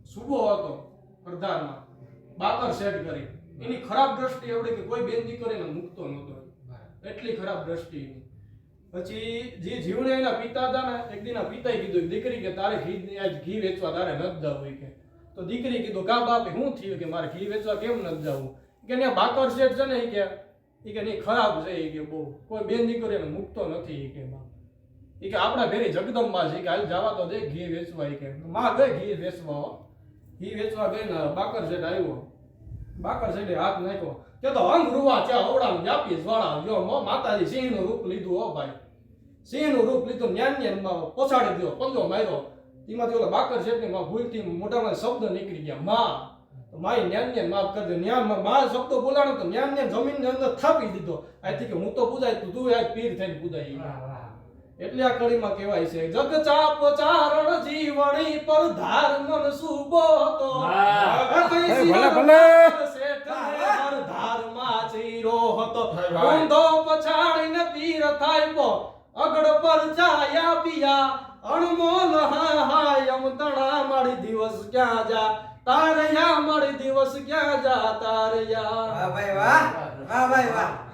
સુબો હતો પ્રધાનમાં બાકર સેટ કરી એની ખરાબ દ્રષ્ટિ એવડી કે કોઈ બેન દીકરીને મૂકતો નહોતો એટલી ખરાબ દ્રષ્ટિ એની પછી જે જીવડે એના પિતા હતા ને એક દિન પિતાએ કીધું દીકરી કે તારે ઘી વેચવા તારે નથી જવું હોય કે તો દીકરી કીધું કા બાપે શું થયું કે મારે ઘી વેચવા કેમ નથી જવું કે ત્યાં બાકર શેઠ છે ને એ કે નહીં ખરાબ છે એ કે બહુ કોઈ બેન દીકરીને મૂકતો નથી એ કે માં એ કે આપણા ઘરે જગદંબા છે કે હાલ જવા તો દે ઘી વેચવા એ કે માં ગઈ ઘી વેચવા ગઈ ને બાકર શેઠ આવ્યો બાકર શેઠે હાથ નાખ્યો કે તો અંગ રૂવા ચા ઓવડા વ્યાપી જ્વાળા જો માતાજી સિંહનું રૂપ લીધું હો ભાઈ સિંહનું રૂપ લીધું ન્યાન પોછાડી દીધો પંજો માર્યો એમાંથી ઓલા બાકર શેઠની માં ભૂલથી મોઢામાં શબ્દ નીકળી ગયા માં તો માય ન્યાન માફ કરી દે ન્યાન માં શબ્દ બોલાણો તો ન્યાન જમીનની અંદર થાપી દીધો આથી કે હું તો પૂજાય તું આ પીર થઈને પૂજાય એટલે આ કડીમાં કહેવાય છે જગ ચાપ ચારણ જીવણી પર ધાર મન સુબો તો ભલે ભલે શેઠ પર ધાર માં ચીરો હતો ઊંધો પછાડીને પીર થાયપો અગડ પર જાયા પિયા અણમોલ હાય અમતણા મારી દિવસ ક્યાં જા તારયા મારી દિવસ ક્યાં જા તારયા વાહ ભાઈ વાહ વાહ ભાઈ વાહ